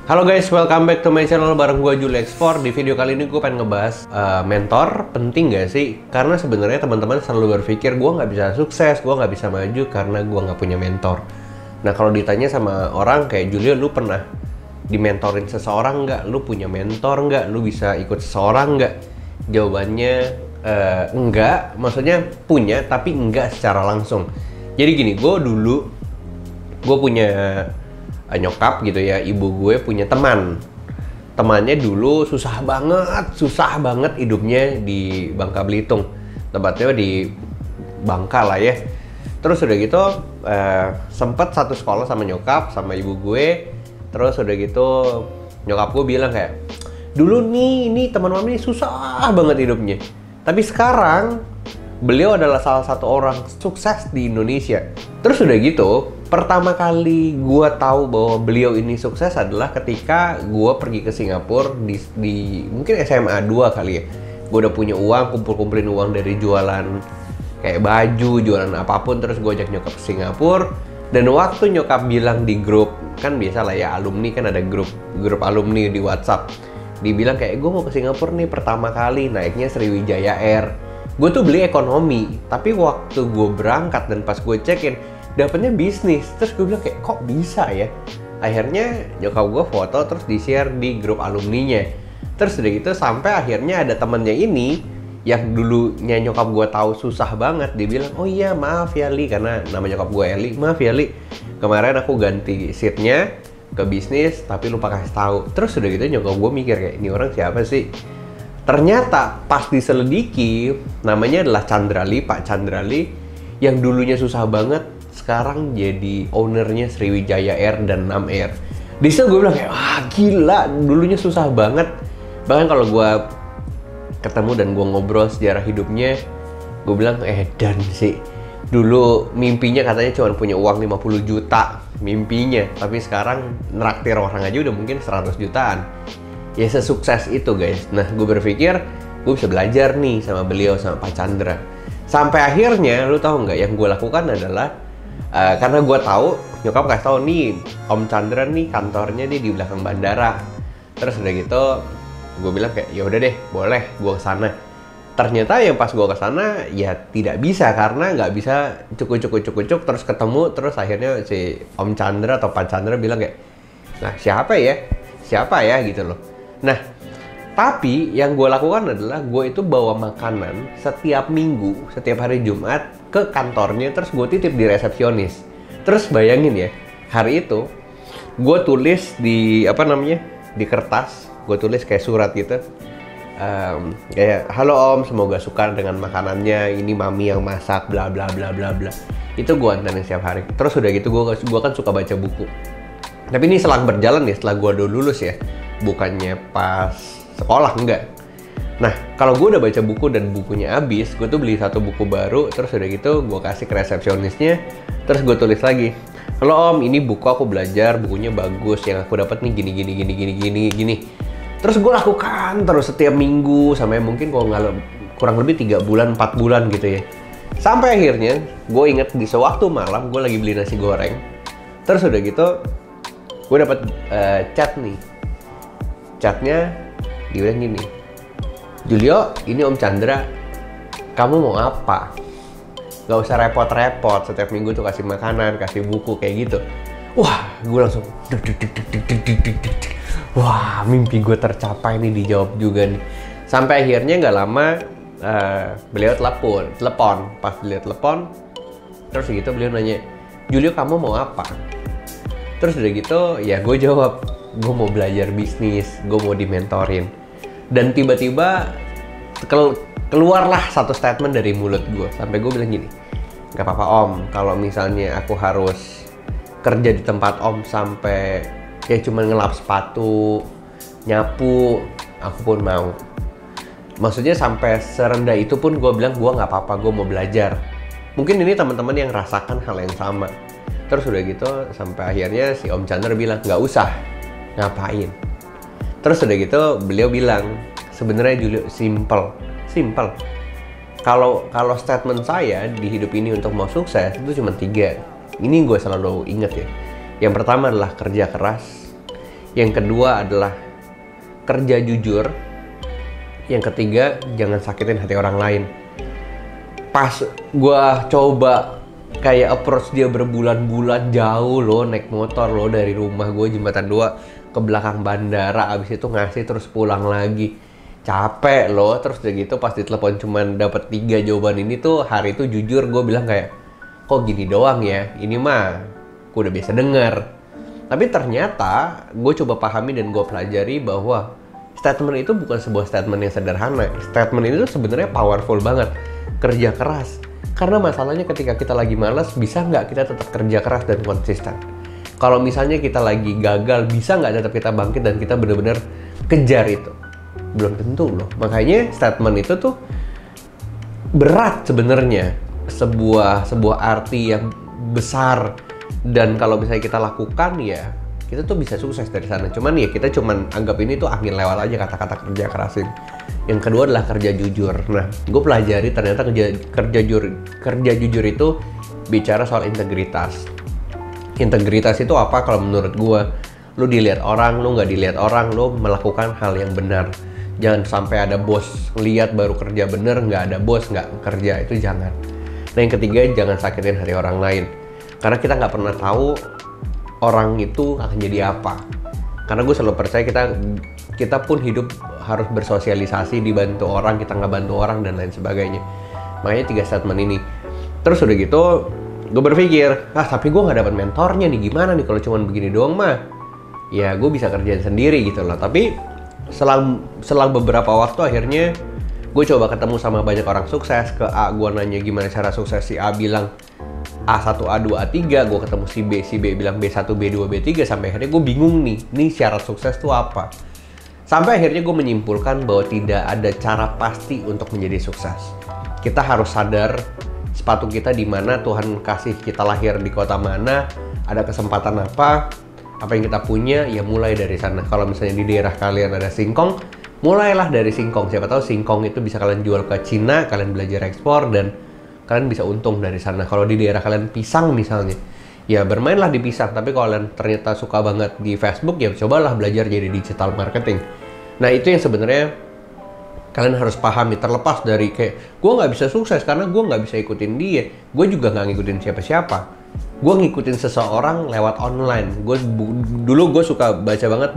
Halo guys, welcome back to my channel bareng gue Juli X4. Di video kali ini gue pengen ngebahas mentor penting gak sih? Karena sebenarnya teman-teman selalu berpikir gue nggak bisa sukses, gue nggak bisa maju karena gue nggak punya mentor. Nah kalau ditanya sama orang kayak Julio, lu pernah dimentorin seseorang nggak? Lu punya mentor nggak? Lu bisa ikut seseorang nggak? Jawabannya enggak, maksudnya punya tapi enggak secara langsung. Jadi gini, gue punya nyokap gitu ya, ibu gue punya temannya dulu susah banget hidupnya di Bangka Belitung, tempatnya di Bangka lah ya. Terus udah gitu sempet satu sekolah sama nyokap sama ibu gue. Terus udah gitu nyokap gue bilang kayak, dulu nih ini teman mami susah banget hidupnya, tapi sekarang beliau adalah salah satu orang sukses di Indonesia. Terus udah gitu, pertama kali gue tahu bahwa beliau ini sukses adalah ketika gue pergi ke Singapura di mungkin SMA 2 kali ya. Gue udah punya uang, kumpulin uang dari jualan kayak baju, jualan apapun. Terus gue ajak nyokap ke Singapura. Dan waktu nyokap bilang di grup, kan biasa lah ya alumni kan ada grup alumni di WhatsApp. Dibilang kayak, gue mau ke Singapura nih pertama kali, naiknya Sriwijaya Air. Gue tuh beli ekonomi, tapi waktu gue berangkat dan pas gue cekin dapetnya bisnis. Terus gue bilang kayak, kok bisa ya? Akhirnya nyokap gue foto terus di-share di grup alumninya. Terus udah gitu sampai akhirnya ada temennya ini yang dulunya nyokap gue tahu susah banget. Dia bilang, oh iya maaf ya Li, karena nama nyokap gue Eli. Maaf ya Li, kemarin aku ganti seatnya ke bisnis tapi lupa kasih tahu. Terus udah gitu nyokap gue mikir kayak, ini orang siapa sih? Ternyata pas diselidiki namanya adalah Pak Chandrali yang dulunya susah banget, sekarang jadi ownernya Sriwijaya Air dan Nam Air. Di situ gue bilang kayak, wah gila, dulunya susah banget. Bahkan kalau gue ketemu dan gue ngobrol sejarah hidupnya, gue bilang dan sih dulu mimpinya katanya cuma punya uang 50 juta mimpinya, tapi sekarang neraktir orang aja udah mungkin 100 jutaan. Ya sesukses itu guys. Nah gue berpikir gue bisa belajar nih sama beliau, sama Pak Chandra. Sampai akhirnya lu tahu nggak yang gue lakukan adalah karena gue tahu nyokap kasih tahu nih Om Chandra nih kantornya di belakang bandara. Terus udah gitu gue bilang kayak, ya udah deh boleh gue kesana. Ternyata yang pas gue kesana ya tidak bisa, karena nggak bisa cuk terus ketemu. Terus akhirnya si Om Chandra atau Pak Chandra bilang kayak, nah siapa ya gitu loh. Nah, tapi yang gue lakukan adalah gue itu bawa makanan setiap minggu, setiap hari Jumat ke kantornya, terus gue titip di resepsionis. Terus bayangin ya, hari itu gue tulis di di kertas, gue tulis kayak surat gitu, kayak halo Om, semoga suka dengan makanannya, ini mami yang masak, bla bla bla bla bla. Itu gue anterin setiap hari. Terus udah gitu gue kan suka baca buku. Tapi ini selang berjalan ya, setelah gue udah lulus ya, bukannya pas sekolah, enggak. Nah, kalau gue udah baca buku dan bukunya habis, gue tuh beli satu buku baru. Terus udah gitu gue kasih ke resepsionisnya. Terus gue tulis lagi, halo Om, ini buku aku belajar, bukunya bagus, yang aku dapat nih gini. Terus gue lakukan terus setiap minggu sampai mungkin kalau nggak kurang lebih 3 bulan 4 bulan gitu ya. Sampai akhirnya gue inget di sewaktu malam gue lagi beli nasi goreng. Terus udah gitu gue dapat chat nih. Chatnya dia bilang gini, Julio, ini Om Chandra, kamu mau apa? Gak usah repot-repot, setiap minggu tuh kasih makanan, kasih buku kayak gitu. Wah, gue langsung wah, mimpi gue tercapai nih, dijawab juga nih. Sampai akhirnya nggak lama beliau telepon. Pas beliau telepon, terus gitu beliau nanya, Julio kamu mau apa? Terus udah gitu ya gue jawab, gue mau belajar bisnis, gue mau dimentorin. Dan tiba-tiba keluarlah satu statement dari mulut gue. Sampai gue bilang gini, gak apa-apa Om, kalau misalnya aku harus kerja di tempat Om sampai ya cuma ngelap sepatu, nyapu, aku pun mau. Maksudnya sampai serendah itu pun gue bilang gue gak apa-apa, gue mau belajar. Mungkin ini teman-teman yang rasakan hal yang sama. Terus udah gitu sampai akhirnya si Om Chandra bilang, gak usah, ngapain. Terus udah gitu beliau bilang, sebenarnya Julio simple. Kalau statement saya di hidup ini untuk mau sukses itu cuma 3. Ini gue selalu inget ya. Yang pertama adalah kerja keras. Yang kedua adalah kerja jujur. Yang ketiga, jangan sakitin hati orang lain. Pas gua coba kayak approach dia berbulan-bulan jauh loh, naik motor loh dari rumah gue Jembatan 2 ke belakang bandara, abis itu ngasih terus pulang lagi. Capek loh, terus udah gitu pas ditelepon cuman dapat 3 jawaban ini tuh, hari itu jujur gue bilang kayak, kok gini doang ya, ini mah gue udah biasa denger. Tapi ternyata gue coba pahami dan gue pelajari bahwa statement itu bukan sebuah statement yang sederhana. Statement itu sebenarnya powerful banget. Kerja keras. Karena masalahnya ketika kita lagi malas, bisa nggak kita tetap kerja keras dan konsisten? Kalau misalnya kita lagi gagal, bisa nggak tetap kita bangkit dan kita benar-benar kejar itu? Belum tentu loh. Makanya statement itu tuh berat sebenarnya. Sebuah arti yang besar. Dan kalau misalnya kita lakukan ya, kita tuh bisa sukses dari sana. Cuman ya kita cuman anggap ini tuh angin lewat aja kata-kata kerja kerasin. Yang kedua adalah kerja jujur. Nah, gue pelajari ternyata kerja jujur itu bicara soal integritas. Integritas itu apa kalau menurut gue? Lu dilihat orang, lu nggak dilihat orang, lu melakukan hal yang benar. Jangan sampai ada bos lihat baru kerja bener, nggak ada bos nggak kerja, itu jangan. Nah, yang ketiga, jangan sakitin hati orang lain. Karena kita nggak pernah tahu orang itu akan jadi apa. Karena gue selalu percaya kita pun hidup harus bersosialisasi, dibantu orang, kita nggak bantu orang dan lain sebagainya. Makanya 3 statement ini. Terus udah gitu, gue berpikir, tapi gue nggak dapat mentornya nih, gimana nih kalau cuma begini doang mah? Ya gue bisa kerjain sendiri gitu loh. Tapi selang beberapa waktu akhirnya gue coba ketemu sama banyak orang sukses. Ke A gue nanya gimana cara sukses, si A bilang A1, A2, A3, gue ketemu si B bilang B1, B2, B3, sampai akhirnya gue bingung nih syarat sukses tuh apa? Sampai akhirnya gue menyimpulkan bahwa tidak ada cara pasti untuk menjadi sukses. Kita harus sadar sepatu kita di mana, Tuhan kasih kita lahir di kota mana, ada kesempatan apa yang kita punya, ya mulai dari sana. Kalau misalnya di daerah kalian ada singkong, mulailah dari singkong. Siapa tahu singkong itu bisa kalian jual ke Cina, kalian belajar ekspor dan kalian bisa untung dari sana. Kalau di daerah kalian pisang misalnya, ya bermainlah di pisang. Tapi kalau kalian ternyata suka banget di Facebook, ya cobalah belajar jadi digital marketing. Nah, itu yang sebenarnya kalian harus pahami. Terlepas dari kayak, gue nggak bisa sukses karena gue nggak bisa ikutin dia. Gue juga nggak ngikutin siapa-siapa. Gue ngikutin seseorang lewat online. Dulu gue suka baca banget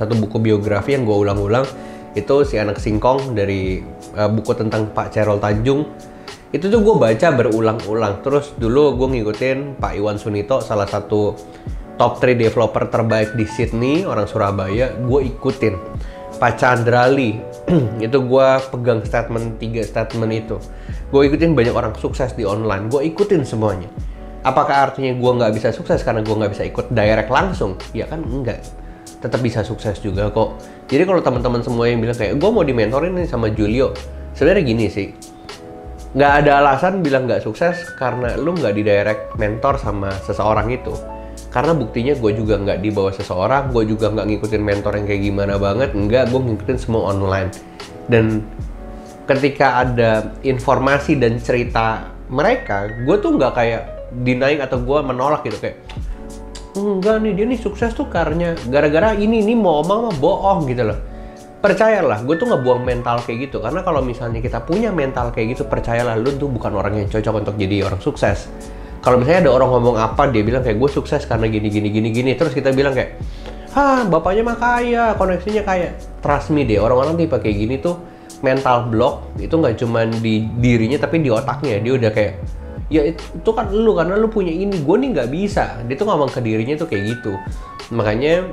satu buku biografi yang gue ulang-ulang. Itu si anak singkong dari buku tentang Pak Chairul Tanjung. Itu tuh gue baca berulang-ulang. Terus dulu gue ngikutin Pak Iwan Sunito, salah satu top 3 developer terbaik di Sydney, orang Surabaya. Gue ikutin Pak Chandrali. Itu gue pegang 3 statement itu. Gue ikutin banyak orang sukses di online. Gue ikutin semuanya. Apakah artinya gue nggak bisa sukses karena gue nggak bisa ikut direct langsung? Ya kan enggak. Tetap bisa sukses juga kok. Jadi kalau teman-teman semua yang bilang kayak, gue mau dimentorin nih sama Julio, sebenarnya gini sih, nggak ada alasan bilang nggak sukses karena lu nggak di direct mentor sama seseorang itu. Karena buktinya gue juga nggak di bawah seseorang, gue juga nggak ngikutin mentor yang kayak gimana banget, nggak, gue ngikutin semua online. Dan ketika ada informasi dan cerita mereka, gue tuh nggak kayak denying atau gue menolak gitu, kayak enggak nih, dia nih sukses tuh karena gara-gara ini mau omong mah bohong gitu loh. Percayalah, gue tuh nggak buang mental kayak gitu. Karena kalau misalnya kita punya mental kayak gitu, percayalah, lu tuh bukan orang yang cocok untuk jadi orang sukses. Kalau misalnya ada orang ngomong apa, dia bilang kayak, gue sukses karena gini, terus kita bilang kayak, bapaknya mah kaya, koneksinya kaya. Trust me deh, orang-orang tipe kayak gini tuh mental block itu nggak cuma di dirinya tapi di otaknya. Dia udah kayak, ya itu kan lu, karena lu punya ini, gue nih nggak bisa. Dia tuh ngomong ke dirinya tuh kayak gitu. Makanya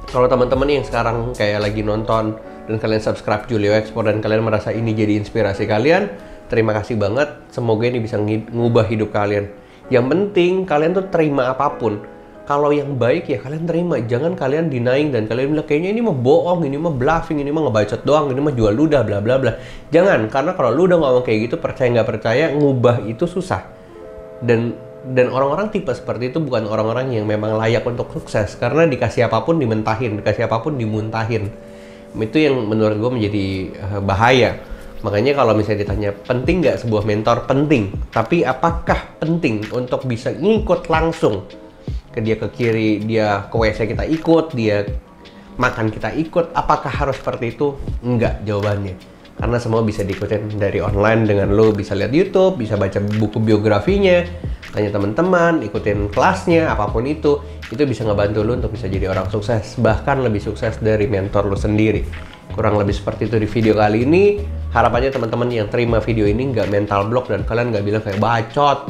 kalau teman-teman yang sekarang kayak lagi nonton dan kalian subscribe Julio Explore dan kalian merasa ini jadi inspirasi kalian, terima kasih banget. Semoga ini bisa ngubah hidup kalian. Yang penting kalian tuh terima apapun. Kalau yang baik ya kalian terima. Jangan kalian denying dan kalian bilang kayaknya ini mah bohong, ini mah bluffing, ini mah ngebacot doang, ini mah jual ludah, bla bla bla. Jangan, karena kalau lu udah ngomong kayak gitu, percaya nggak percaya, ngubah itu susah. Dan orang-orang tipe seperti itu bukan orang-orang yang memang layak untuk sukses. Karena dikasih apapun dimentahin, dikasih apapun dimuntahin. Itu yang menurut gue menjadi bahaya. Makanya kalau misalnya ditanya, penting nggak sebuah mentor? Penting. Tapi apakah penting untuk bisa ngikut langsung? dia ke kiri, dia ke WC kita ikut, dia makan kita ikut. Apakah harus seperti itu? Enggak jawabannya. Karena semua bisa diikutin dari online dengan lo bisa lihat YouTube, bisa baca buku biografinya, tanya teman-teman, ikutin kelasnya, apapun itu bisa ngebantu lo untuk bisa jadi orang sukses, bahkan lebih sukses dari mentor lo sendiri. Kurang lebih seperti itu di video kali ini. Harapannya teman-teman yang terima video ini nggak mental block dan kalian nggak bilang kayak bacot.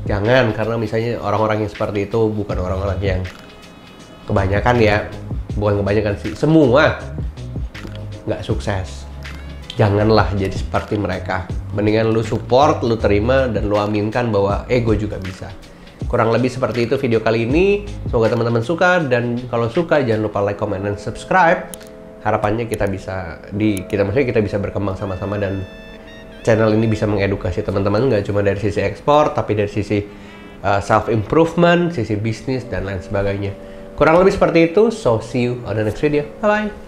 Jangan, karena misalnya orang-orang yang seperti itu bukan orang-orang yang kebanyakan ya, bukan kebanyakan sih, semua nggak sukses. Janganlah jadi seperti mereka. Mendingan lu support, lu terima, dan lu aminkan bahwa gue juga bisa. Kurang lebih seperti itu video kali ini. Semoga teman-teman suka, dan kalau suka jangan lupa like, comment, dan subscribe. Harapannya kita bisa kita bisa berkembang sama-sama, dan channel ini bisa mengedukasi teman-teman nggak cuma dari sisi ekspor, tapi dari sisi self improvement, sisi bisnis dan lain sebagainya. Kurang lebih seperti itu. So see you on the next video. Bye bye.